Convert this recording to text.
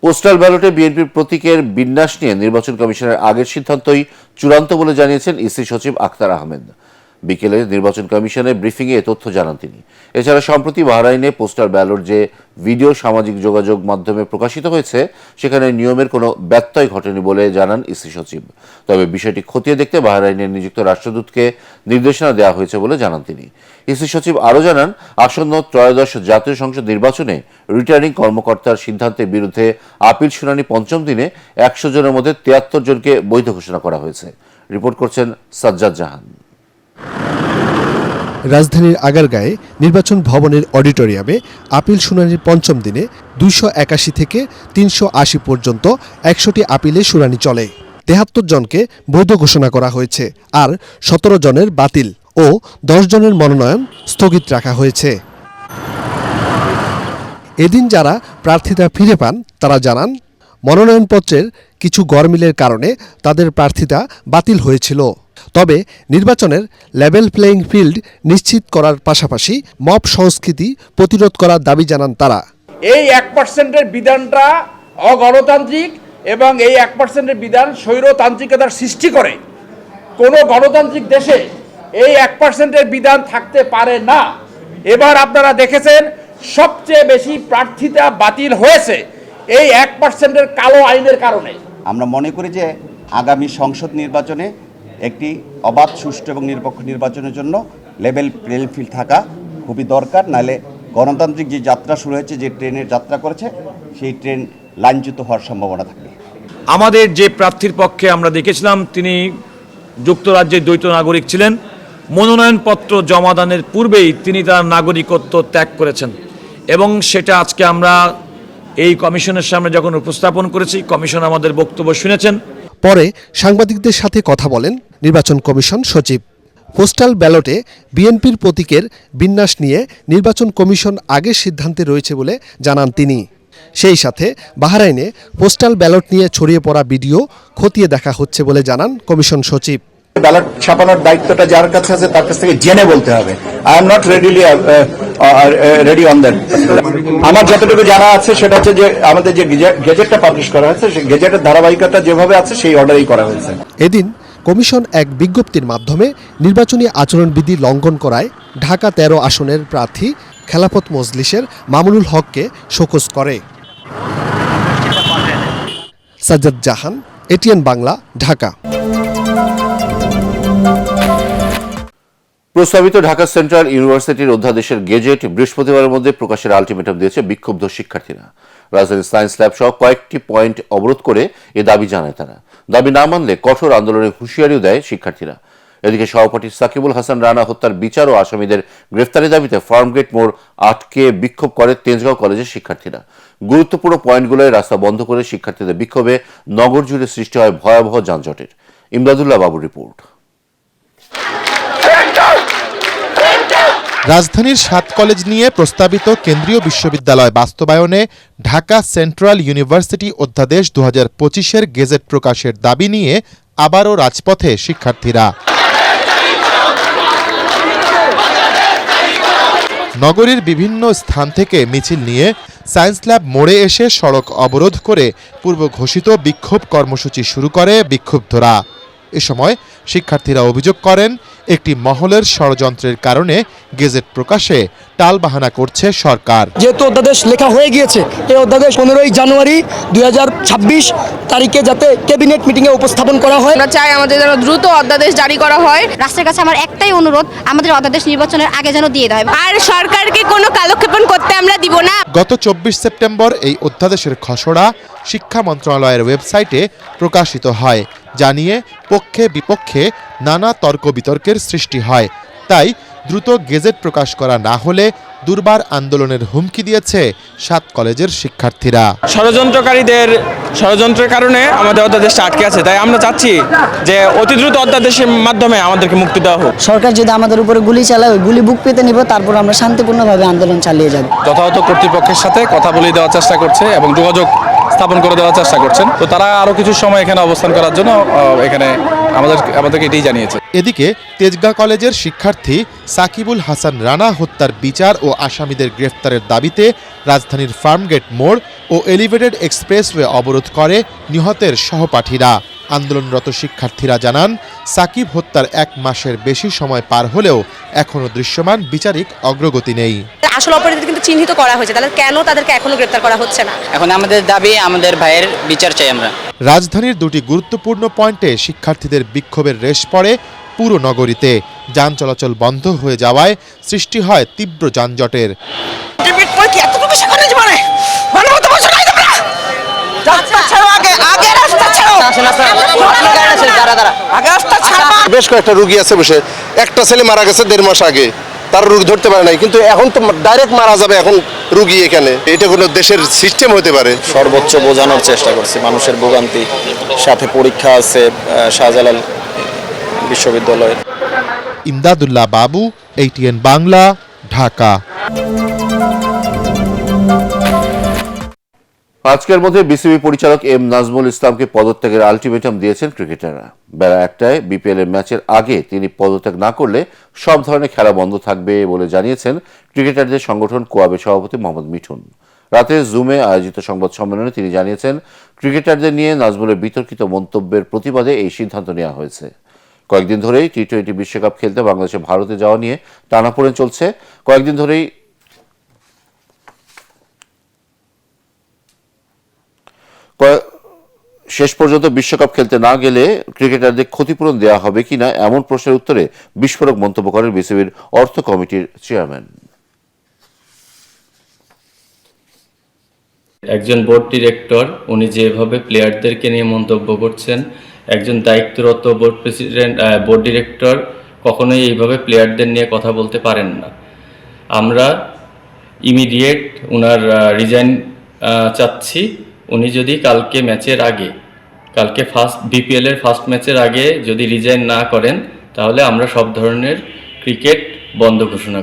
Postal ব্যালটে বিএনপির প্রতীকের বিন্যাস নিয়ে নির্বাচন কমিশনের আগের সিদ্ধান্তই চূড়ান্ত বলে জানিয়েছেন ইসি সচিব আখতার আহমেদ। বিকেলে নির্বাচন কমিশনের ব্রিফিংয়ে এ তথ্য জানান তিনি। এছাড়া সম্প্রতি বাহরাইনে পোস্টাল ব্যালট যে ভিডিও সামাজিক যোগাযোগ মাধ্যমে প্রকাশিত হয়েছে সেখানে নিয়মের কোনো ব্যত্যয় ঘটেনি বলে জানান ইসি সচিব। তবে বিষয়টি খতিয়ে দেখতে বাহরাইনের নিযুক্ত রাষ্ট্রদূতকে নির্দেশনা দেওয়া হয়েছে বলে জানান তিনি। ইসি সচিব আরও জানান, আসন্ন ত্রয়োদশ জাতীয় সংসদ নির্বাচনে রিটার্নিং কর্মকর্তার সিদ্ধান্তের বিরুদ্ধে আপিল শুনানি পঞ্চম দিনে 100 জনের মধ্যে 73 জনকে বৈধ ঘোষণা করা হয়েছে। রিপোর্ট করছেন সাজ্জাদ জাহান। রাজধানীর আগারগাঁয়ে নির্বাচন ভবনের অডিটোরিয়ামে আপিল শুনানির পঞ্চম দিনে 281 থেকে 380 পর্যন্ত 100টি আপিলে শুনানি চলে। 73 জনকে বৈধ ঘোষণা করা হয়েছে, আর 17 জনের বাতিল ও 10 জনের মনোনয়ন স্থগিত রাখা হয়েছে। এদিন যারা প্রার্থিতা ফিরে পান তারা জানান, মনোনয়নপত্রের কিছু গরমিলের কারণে তাদের প্রার্থিতা বাতিল হয়েছিল। তবে নির্বাচনের লেভেল প্লেইং ফিল্ড নিশ্চিত করার পাশাপাশি মব সংস্কৃতি প্রতিরোধ করার দাবি জানান তারা। এই 1%-এর বিধানটা অগণতান্ত্রিক এবং এই 1%-এর বিধান স্বৈরতান্ত্রিকতার সৃষ্টি করে। কোনো গণতান্ত্রিক দেশে এই 1%-এর বিধান থাকতে পারে না। এবার আপনারা দেখেছেন সবচেয়ে বেশি প্রার্থিতা বাতিল হয়েছে এই 1%-এর কালো আইনের কারণে। আমরা মনে করি যে আগামী সংসদ নির্বাচনে একটি অবাধ, সুষ্ঠু এবং নিরপেক্ষ নির্বাচনের জন্য লেভেল প্লেইং ফিল্ড থাকা খুবই দরকার। নাহলে গণতান্ত্রিক যে যাত্রা শুরু হয়েছে, যে ট্রেনের যাত্রা করেছে, সেই ট্রেন লাইনচ্যুত হওয়ার সম্ভাবনা থাকবে। আমাদের যে প্রার্থীর পক্ষে আমরা দেখেছিলাম তিনি যুক্তরাজ্যের দ্বৈত নাগরিক ছিলেন। মনোনয়নপত্র জমাদানের পূর্বেই তিনি তার নাগরিকত্ব ত্যাগ করেছেন এবং সেটা আজকে আমরা এই কমিশনের সামনে যখন উপস্থাপন করেছি, কমিশন আমাদের বক্তব্য শুনেছেন। পরে সাংবাদিকদের সাথে কথা বলেন নির্বাচন কমিশন সচিব। পোস্টাল ব্যালটে বিএনপির প্রতীকের বিন্যাস নিয়ে নির্বাচন কমিশন আগের সিদ্ধান্তে রয়েছে বলে জানান তিনি। সেই সাথে বাহরাইনে পোস্টাল ব্যালট নিয়ে ছড়িয়ে পড়া ভিডিও খতিয়ে দেখা হচ্ছে বলে জানান কমিশন সচিব। ব্যালট ছাপানোর দায়িত্বটা যার কাছে আছে তার কাছ থেকে জেনে বলতে হবে। I am not ready on that. আমার যতটুকু জানা আছে সেটা হচ্ছে যে আমাদের যে গেজেটটা পাবলিশ করা হয়েছে, সেই গেজেটের ধারাবাহিকতা যেভাবে আছে সেই অর্ডারেই করা হয়েছে। এদিন কমিশন এক বিজ্ঞপ্তির মাধ্যমে নির্বাচনী আচরণবিধি লঙ্ঘন করায় ঢাকা 13 আসনের প্রার্থী খেলাফত মজলিসের মামুনুল হককে শোকজ করে। সাজ্জাদ জাহান, এটিএন বাংলা, ঢাকা। প্রস্তাবিত ঢাকা সেন্ট্রাল ইউনিভার্সিটির অধ্যাদেশের গেজেট বৃহস্পতিবারের মধ্যে প্রকাশের আলটিমেটাম দিয়েছে বিক্ষুব্ধ শিক্ষার্থীরা। রাজধানীর সায়েন্স ল্যাব সহ কয়েকটি পয়েন্ট অবরোধ করে এ দাবি জানায় তারা। দাবি না মানলে কঠোর আন্দোলনের হুঁশিয়ারিও দেয় শিক্ষার্থীরা। এদিকে সহপাঠী সাকিবুল হাসান রানা হত্যার বিচার ও আসামিদের গ্রেফতারের দাবিতে ফার্মগেট মোড় আটকে বিক্ষোভ করে তেজগাঁও কলেজের শিক্ষার্থীরা। গুরুত্বপূর্ণ পয়েন্টগুলোয় রাস্তা বন্ধ করে শিক্ষার্থীদের বিক্ষোভে নগর জুড়ে সৃষ্টি হয় ভয়াবহ যানজটের। ইমদাদুল্লাহ বাবুর রিপোর্ট। রাজধানীর 7 কলেজ নিয়ে প্রস্তাবিত কেন্দ্রীয় বিশ্ববিদ্যালয় বাস্তবায়নে ঢাকা সেন্ট্রাল ইউনিভার্সিটি অধ্যাদেশ 2025-এর গেজেট প্রকাশের দাবি নিয়ে আবারও রাজপথে শিক্ষার্থীরা। নগরীর বিভিন্ন স্থান থেকে মিছিল নিয়ে সায়েন্স ল্যাব মোড়ে এসে সড়ক অবরোধ করে পূর্ব ঘোষিত বিক্ষোভ কর্মসূচি শুরু করে বিক্ষুব্ধরা। এ সময় শিক্ষার্থীরা অভিযোগ করেন, একটি মহলের ষড়যন্ত্রের কারণে গেজেট প্রকাশে টালবাহানা করছে সরকার। যেহেতু অধ্যাদেশ লেখা হয়ে গিয়েছে, এই অধ্যাদেশ 15ই জানুয়ারি 2026 তারিখে যাতে ক্যাবিনেট মিটিংয়ে উপস্থাপন করা হয়। আমরা চাই আমাদের যেন দ্রুত অধ্যাদেশ জারি করা হয়। রাষ্ট্রের কাছে আমার একটাই অনুরোধ, আমাদের অধ্যাদেশ নির্বাচনের আগে যেন দিয়ে দেয়, আর সরকারকে কোনো কালক্ষেপণ করতে আমরা দিব না। গত 24 সেপ্টেম্বর এই অধ্যাদেশের খসড়া শিক্ষা মন্ত্রণালয়ের ওয়েবসাইটে প্রকাশিত হয়, জানিয়ে পক্ষে বিপক্ষে নানা তর্ক বিতর্কের সৃষ্টি হয়। তাই দ্রুত গেজেট প্রকাশ করা না হলে দুর্বার আন্দোলনের হুমকি দিয়েছে 7 কলেজের শিক্ষার্থীরা। ষড়যন্ত্রকারীদের ষড়যন্ত্রের কারণে আমাদের অধ্যাদেশটা আটকে আছে, তাই আমরা চাচ্ছি যে অতি দ্রুত অধ্যাদেশের মাধ্যমে আমাদেরকে মুক্তি দেওয়া হোক। সরকার যদি আমাদের উপরে গুলি চালায়, ওই গুলি বুক পেতে নিব, তারপর আমরা শান্তিপূর্ণভাবে আন্দোলন চালিয়ে যাব। যথাযথ কর্তৃপক্ষের সাথে কথা বলে দেওয়ার চেষ্টা করছে এবং যোগাযোগ স্থাপন করে দেওয়ার চেষ্টা করছেন। তো তারা আরও কিছু সময় এখানে অবস্থান করার জন্য এখানে আমাদেরকে এটাই জানিয়েছে। এদিকে তেজগাঁ কলেজের শিক্ষার্থী সাকিবুল হাসান রানা হত্যার বিচার ও আসামিদের গ্রেফতারের দাবিতে রাজধানীর ফার্মগেট মোড় ও এলিভেটেড এক্সপ্রেসওয়ে অবরোধ করে নিহতের সহপাঠীরা। আন্দোলনরত শিক্ষার্থীরা জানান, সাকিব হত্যার 1 মাসের বেশি সময় পার হলেও এখনও দৃশ্যমান বিচারিক অগ্রগতি নেই। আসল অপরাধীদের কিন্তু চিহ্নিত করা হয়েছে, তাহলে কেন তাদেরকে এখনো গ্রেফতার করা হচ্ছে না? এখন আমাদের দাবি আমাদের ভাইয়ের বিচার চাই আমরা। রাজধানীর 2টি গুরুত্বপূর্ণ পয়েন্টে শিক্ষার্থীদের বিক্ষোভের রেশ পড়ে পুরো নগরীতে। যান চলাচল বন্ধ হয়ে যাওয়ায় সৃষ্টি হয় তীব্র যানজটের। বেশ কয়েকটা রুগী আছে বসে, একটা ছেলে মারা গেছে 1.5 মাস আগে, তার রোগী ধরতে পারে নাই, কিন্তু এখন তো ডাইরেক্ট মারা যাবে এখন রুগী এখানে। এটা কোনো দেশের সিস্টেম হতে পারে? সর্বোচ্চ বোঝানোর চেষ্টা করছি, মানুষের ভোগান্তি, সাথে পরীক্ষা আছে শাহজালাল বিশ্ববিদ্যালয়ের। ইমদাদুল্লাহ বাবু, ATN বাংলা, ঢাকা। আজকের মধ্যে বিসিবি পরিচালক এম নাজমুল ইসলামকে পদত্যাগের আলটিমেটাম দিয়েছেন ক্রিকেটাররা। বেলা 1টায় বিপিএল এর ম্যাচের আগে তিনি পদত্যাগ না করলে সব ধরনের খেলা বন্ধ থাকবে বলে জানিয়েছেন ক্রিকেটারদের সংগঠন কোয়াবের সভাপতি মোহাম্মদ মিঠুন। রাতে জুমে আয়োজিত সংবাদ সম্মেলনে তিনি জানিয়েছেন, ক্রিকেটারদের নিয়ে নাজমুলের বিতর্কিত মন্তব্যের প্রতিবাদে এই সিদ্ধান্ত নেওয়া হয়েছে। কয়েকদিন ধরেই টি-20 বিশ্বকাপ খেলতে বাংলাদেশে ভারতে যাওয়া নিয়ে টানাপোড়েন চলছে। কয়েকদিন ধরেই শেষ পর্যন্ত বিশ্বকাপ খেলতে না গেলে ক্রিকেটারদের ক্ষতিপূরণ দেওয়া হবে কিনা এমন প্রশ্নের উত্তরে বিস্ফোরক মন্তব্য করেন বিসিবির অর্থ কমিটির চেয়ারম্যান। একজন বোর্ড ডিরেক্টর উনি যেভাবে প্লেয়ারদেরকে নিয়ে মন্তব্য করছেন, একজন দায়িত্বরত বোর্ড ডিরেক্টর কখনোই এইভাবে প্লেয়ারদের নিয়ে কথা বলতে পারেন না। আমরা ইমিডিয়েট ওনার রিজাইন চাচ্ছি। উনি যদি কালকে বিপিএল এর ফার্স্ট ম্যাচের আগে যদি রিজাইন না করেন, তাহলে আমরা সব ধরনের ক্রিকেট বন্ধ ঘোষণা